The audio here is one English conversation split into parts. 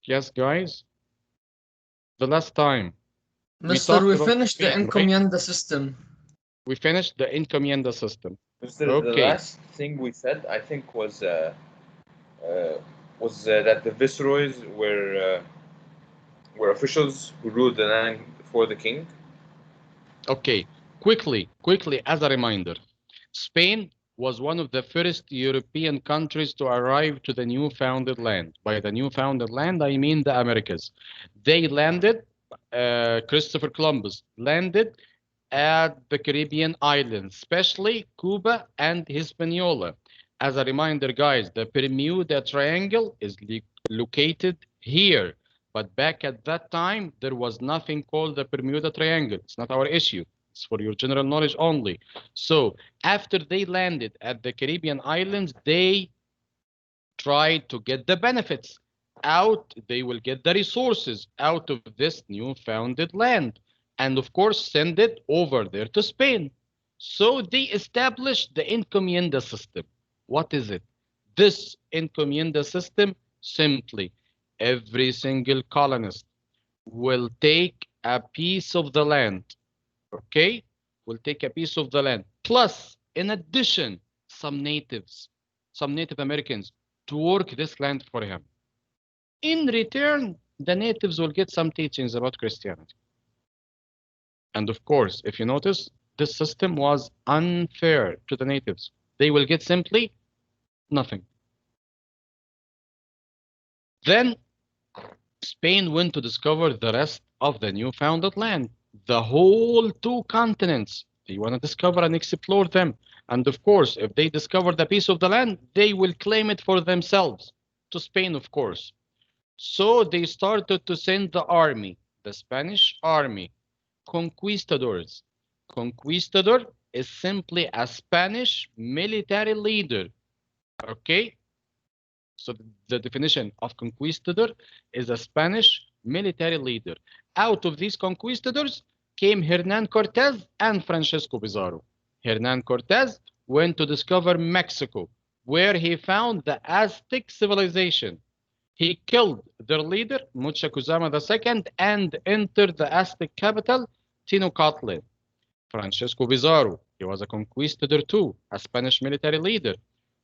Yes, guys. The last time we Mister, talked we about finished the Spain, right? encomienda system. We finished the encomienda system. Mr. The Okay. last thing we said, I think, was that the viceroys were officials who ruled the land for the king. Okay. Quickly, as a reminder, Spain was one of the first European countries to arrive to the newfounded land. By the newfounded land, I mean the Americas. They landed, Christopher Columbus landed at the Caribbean islands, especially Cuba and Hispaniola. As a reminder, guys, the Bermuda Triangle is located here. But back at that time, there was nothing called the Bermuda Triangle. It's not our issue. It's for your general knowledge only. So after they landed at the Caribbean islands, they tried to get the benefits out. They will get the resources out of this newfounded land. And of course, send it over there to Spain. So they established the encomienda system. What is it? This encomienda system, simply every single colonist will take a piece of the land, okay? Will take a piece of the land, plus, in addition, some natives, some Native Americans to work this land for him. In return, the natives will get some teachings about Christianity. And of course, if you notice, this system was unfair to the natives. They will get simply nothing. Then Spain went to discover the rest of the newfounded land, the whole 2 continents. They want to discover and explore them. And of course, if they discover the piece of the land, they will claim it for themselves, to Spain, of course. So they started to send the army, the Spanish army, conquistadors. Conquistador is simply a Spanish military leader, okay? So the definition of conquistador is a Spanish military leader. Out of these conquistadors came Hernan Cortez and Francisco Pizarro. Hernan Cortez went to discover Mexico, where he found the Aztec civilization. He killed their leader, Muchacuzama II, and entered the Aztec capital, Tenochtitlan. Francisco Pizarro, he was a conquistador too, a Spanish military leader,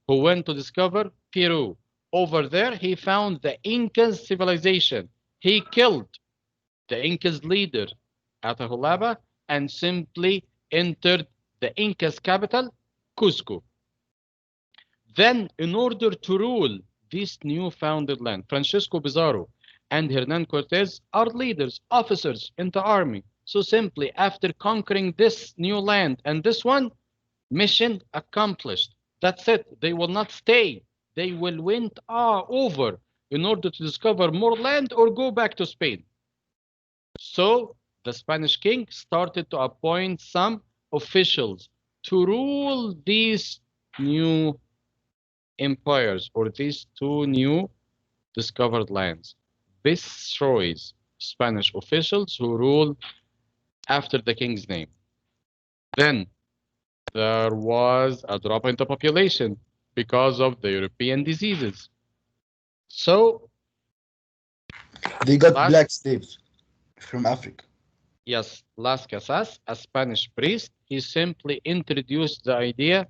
who went to discover Peru. Over there, he found the Incas civilization. He killed the Incas leader, Atahualpa, and simply entered the Incas capital, Cusco. Then, in order to rule this newfounded land, Francisco Pizarro and Hernan Cortez are leaders, officers in the army. So simply, after conquering this new land and this one, mission accomplished. That's it. They will not stay. They will went over in order to discover more land or go back to Spain. So the Spanish king started to appoint some officials to rule these new empires or these 2 new discovered lands. Viceroys, Spanish officials who rule after the king's name. Then there was a drop in the population because of the European diseases. So They got black slaves from Africa. yes, Las Casas, a Spanish priest, he simply introduced the idea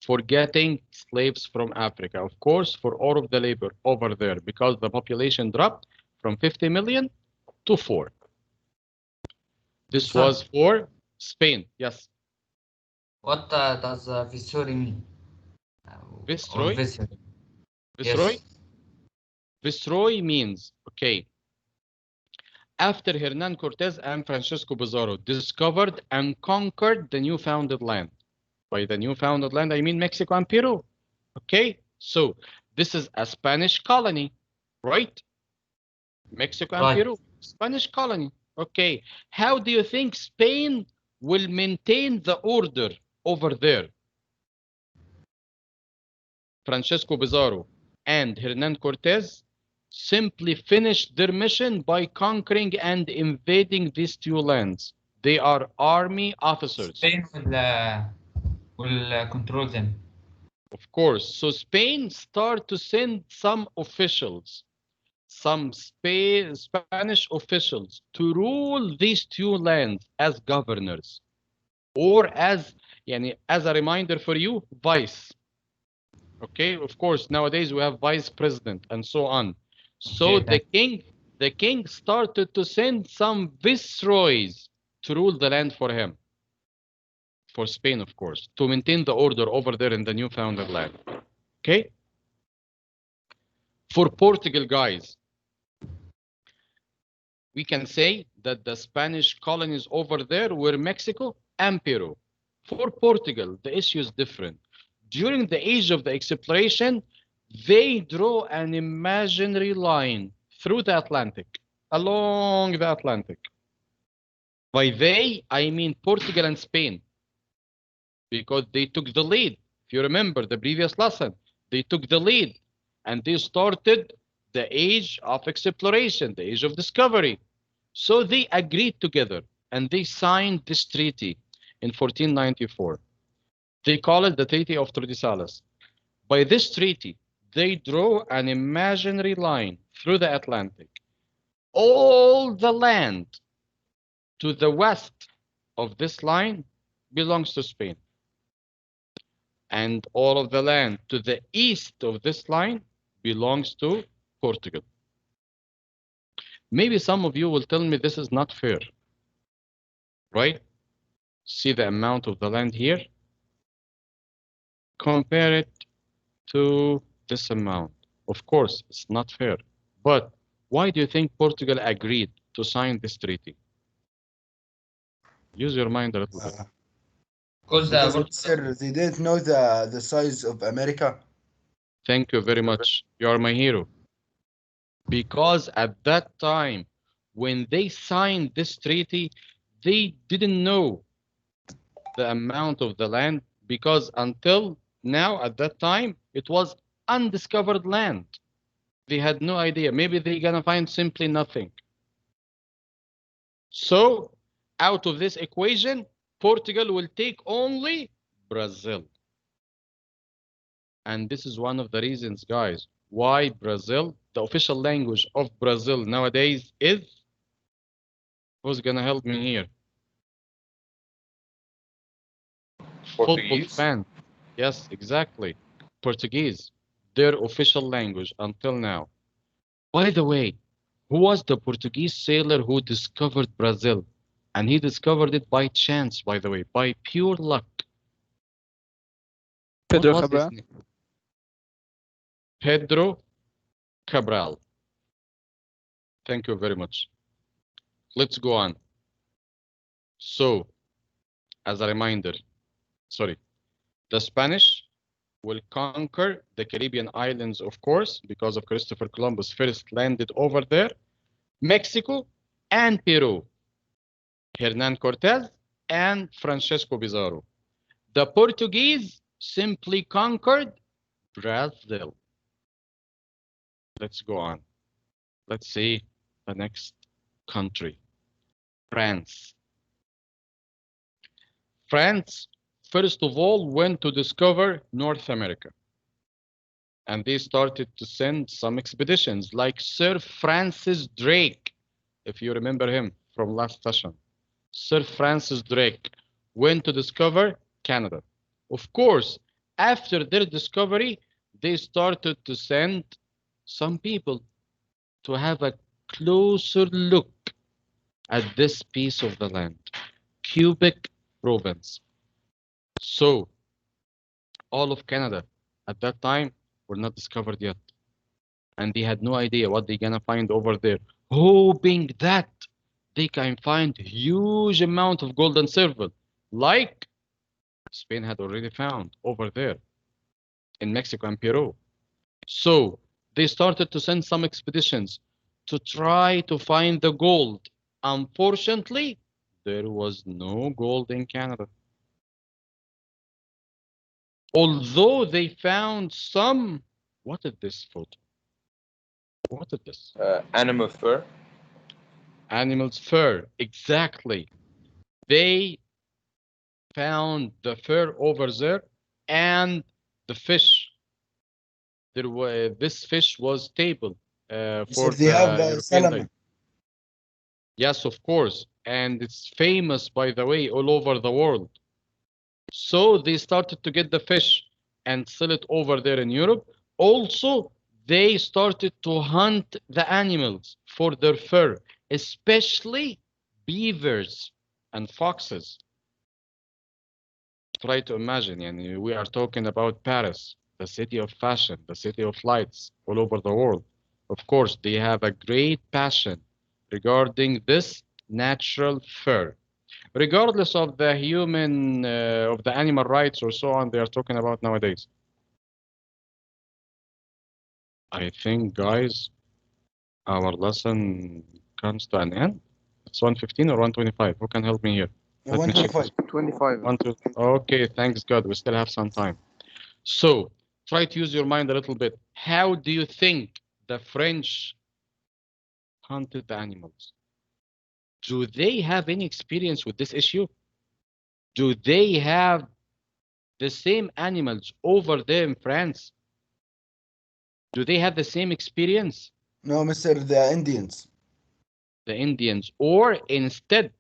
for getting slaves from Africa, of course, for all of the labor over there, because the population dropped from 50 million to 4. This was for Spain, yes. What does viceroy mean? Viceroy? Viceroy. Viceroy? Yes. Viceroy means, okay, after Hernan Cortez and Francisco Pizarro discovered and conquered the newfounded land. By the newfounded land, I mean Mexico and Peru. Okay, so this is a Spanish colony, right? Mexico and Peru, Spanish colony. Okay, how do you think Spain will maintain the order over there? Francisco Pizarro and Hernan Cortez simply finished their mission by conquering and invading these 2 lands. They are army officers. Spain will control them. Of course. So Spain started to send some officials some Spanish officials to rule these two lands as governors, or as a reminder for you, vice. Okay, of course, nowadays we have vice president and so on. So Okay, the king started to send some viceroys to rule the land for him, for Spain, of course, to maintain the order over there in the newfoundland land. Okay? For Portugal, guys, we can say that the Spanish colonies over there were Mexico and Peru. For Portugal, the issue is different. During the age of the exploration, they draw an imaginary line through the Atlantic, along the Atlantic. By they, I mean Portugal and Spain, because they took the lead. If you remember the previous lesson, they took the lead and they started the age of exploration, the age of discovery. So they agreed together and they signed this treaty in 1494. They call it the Treaty of Tordesillas. By this treaty, they draw an imaginary line through the Atlantic. All the land to the west of this line belongs to Spain. And all of the land to the east of this line belongs to Portugal. Maybe some of you will tell me this is not fair, right? See the amount of the land here? Compare it to this amount. Of course, it's not fair. But why do you think Portugal agreed to sign this treaty? Use your mind a little bit. because Because they didn't know the size of America. Thank you very much. You are my hero. Because at that time, when they signed this treaty, they didn't know the amount of the land, because until now, at that time, it was undiscovered land. They had no idea. Maybe they're gonna find simply nothing. So out of this equation, Portugal will take only Brazil. And this is one of the reasons, guys, why Brazil, the official language of Brazil nowadays is, who's gonna help me here? Portuguese. Football fan. Yes, exactly. Portuguese, their official language until now. By the way, who was the Portuguese sailor who discovered Brazil? And he discovered it by chance, by the way, by pure luck. Pedro What was his Cabral. name? Pedro Cabral. Thank you very much. Let's go on. So, as a reminder, sorry, the Spanish will conquer the Caribbean islands, of course, because of Christopher Columbus first landed over there, Mexico and Peru, Hernan Cortez and Francisco Pizarro. The Portuguese simply conquered Brazil. Let's go on. Let's see the next country, France. France, first of all, went to discover North America. And they started to send some expeditions, like Sir Francis Drake, if you remember him from last session. Sir Francis Drake went to discover Canada. Of course, after their discovery, they started to send some people to have a closer look at this piece of the land, Quebec province. So, all of Canada at that time were not discovered yet. And they had no idea what they're gonna find over there, hoping that they can find huge amount of gold and silver, like Spain had already found over there in Mexico and Peru. So they started to send some expeditions to try to find the gold. Unfortunately, there was no gold in Canada. Although they found some, what is this photo? What is this? Animal fur. Animals' fur, exactly. They found the fur over there and the fish. This fish was stable. for they have the European salmon. diet. Yes, of course. And it's famous, by the way, all over the world. So they started to get the fish and sell it over there in Europe. Also, they started to hunt the animals for their fur, especially beavers and foxes. Try to imagine, yani, we are talking about Paris, the city of fashion, the city of lights all over the world. Of course, they have a great passion regarding this natural fur. Regardless of the human, of the animal rights or so on, they are talking about nowadays. I think, guys, our lesson comes to an end. It's 115 or 125. Who can help me here? Let me check this. 125. 25. One, two. Okay, thanks God. We still have some time. So try to use your mind a little bit. How do you think the French hunted the animals? Do they have any experience with this issue? Do they have the same animals over there in France? Do they have the same experience? No, Mr. The Indians. The Indians, or instead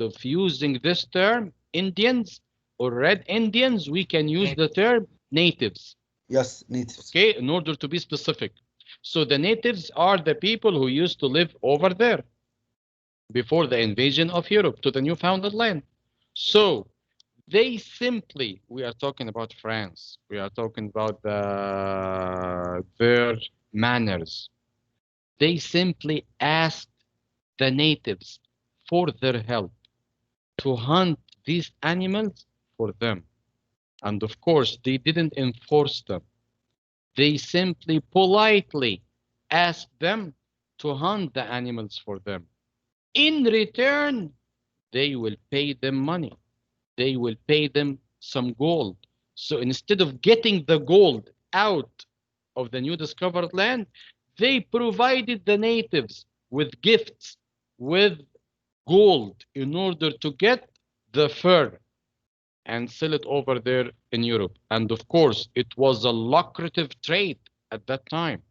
of using this term, Indians or Red Indians, we can use the term natives. Yes, natives. Okay, in order to be specific. So the natives are the people who used to live over there before the invasion of Europe to the Newfoundland land. So they simply, we are talking about France, we are talking about their manners. They simply asked the natives for their help to hunt these animals for them. And of course, they didn't enforce them. They simply politely asked them to hunt the animals for them. In return, they will pay them money. They will pay them some gold. So instead of getting the gold out of the new discovered land, they provided the natives with gifts, with gold in order to get the fur and sell it over there in Europe. And of course, it was a lucrative trade at that time.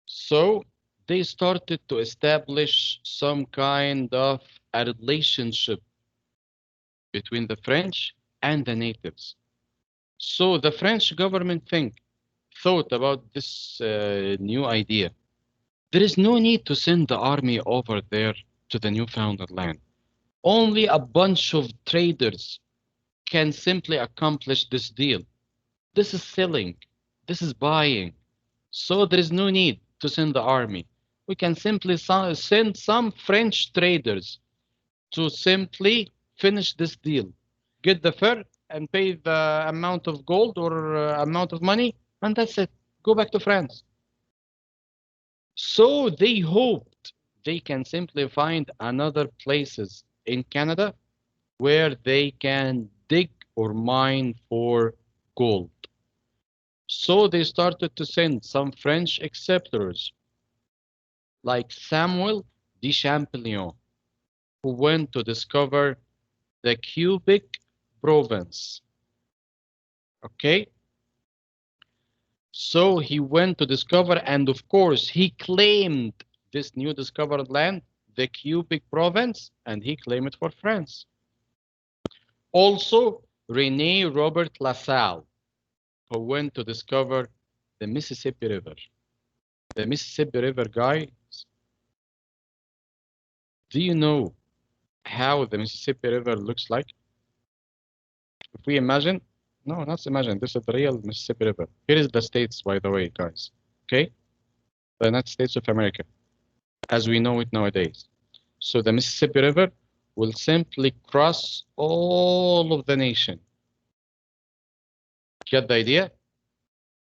So they started to establish some kind of a relationship between the French and the natives. So the French government thought about this new idea. There is no need to send the army over there to the Newfoundland land. Only a bunch of traders can simply accomplish this deal. This is selling. This is buying. So there is no need to send the army. We can simply send some French traders to simply finish this deal, get the fur and pay the amount of gold or amount of money, and that's it. Go back to France. So they hoped they can simply find another places in Canada where they can dig or mine for gold. So they started to send some French explorers like Samuel de Champlain, who went to discover the Quebec province. Okay? So he went to discover, and of course, he claimed this new discovered land, the Quebec province, and he claimed it for France. Also, René Robert LaSalle, who went to discover the Mississippi River. The Mississippi River, guys, do you know how the Mississippi River looks like? If we imagine, no, not imagine, this is the real Mississippi River. Here is the states, by the way, guys, okay? The United States of America, as we know it nowadays. So the Mississippi River will simply cross all of the nation. Get the idea?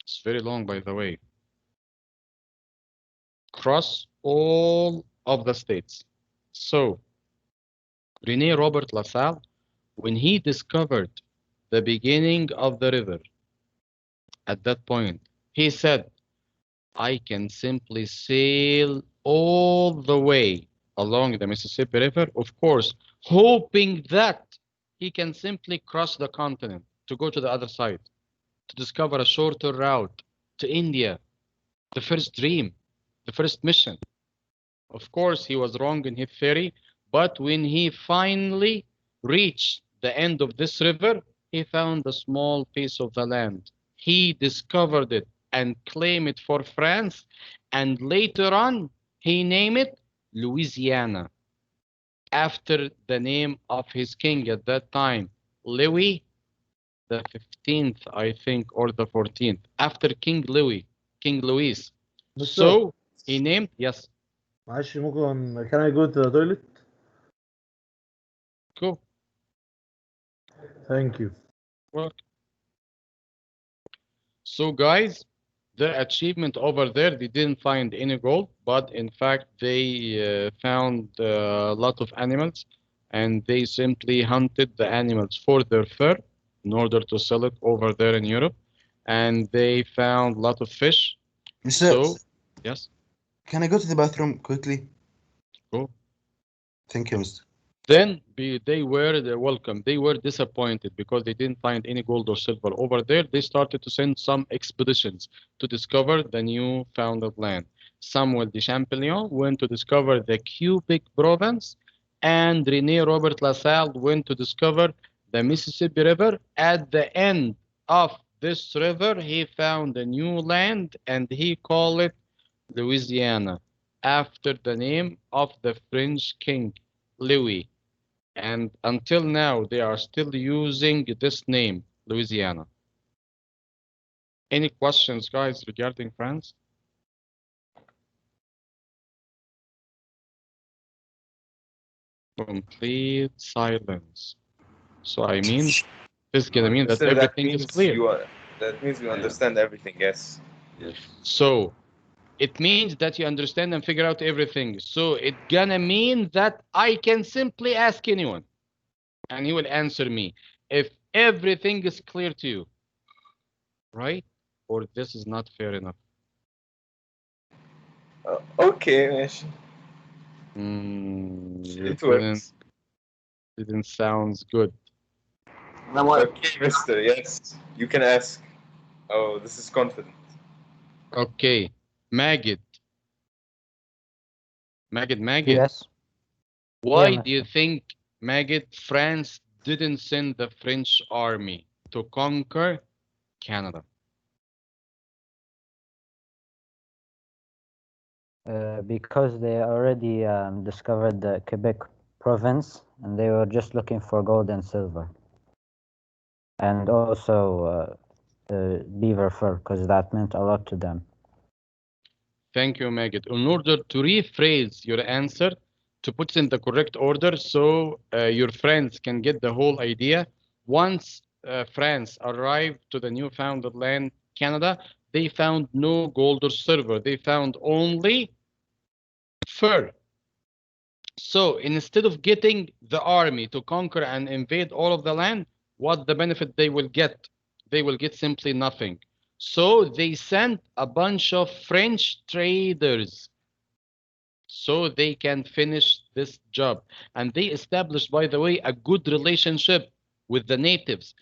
It's very long, by the way. Cross all of the states. So René Robert LaSalle, when he discovered the beginning of the river, at that point, he said, I can simply sail all the way along the Mississippi River, of course, hoping that he can simply cross the continent to go to the other side, to discover a shorter route to India. The first dream, the first mission. Of course, he was wrong in his theory, but when he finally reached the end of this river, he found a small piece of the land. He discovered it and claimed it for France, and later on, he named it Louisiana, after the name of his king at that time, Louis the 15th, I think, or the 14th, after King Louis, King Louis. دكتور So he named, yes, معلش ممكن can I go to the toilet? go. Thank you. Well, so guys, the achievement over there, they didn't find any gold, but in fact, they found a lot of animals, and they simply hunted the animals for their fur in order to sell it over there in Europe. And they found a lot of fish. Mister, So, yes, can I go to the bathroom quickly? go. Thank you, Mister. Then they were welcome. They were disappointed because they didn't find any gold or silver over there. They started to send some expeditions to discover the new founded land. Samuel de Champlain went to discover the Quebec province, and René Robert LaSalle went to discover the Mississippi River. At the end of this river, he found a new land, and he called it Louisiana, after the name of the French king, Louis. And until now, they are still using this name, Louisiana. Any questions, guys, regarding France? Complete silence. So I mean, this is gonna mean that Mister, everything is clear. That means you understand everything, yes. So it means that you understand and figure out everything. So it's gonna mean that I can simply ask anyone, and he will answer me if everything is clear to you, right? Or this is not fair enough. Okay, ماشي. It It works. didn't sound good. Okay, Mister, yes. You can ask. Oh, this is confident. Okay, Magid. Magid. Yes. Why Yeah, do you think, Magid, France didn't send the French army to conquer Canada? Because they already discovered the Quebec province, and they were just looking for gold and silver, and also beaver fur, because that meant a lot to them. Thank you, Magid. In order to rephrase your answer, to put it in the correct order so your friends can get the whole idea, once France arrived to the new founded land, Canada, they found no gold or silver. They found only fur. So instead of getting the army to conquer and invade all of the land, what the benefit they will get? They will get simply nothing. So they sent a bunch of French traders so they can finish this job. And they established, by the way, a good relationship with the natives.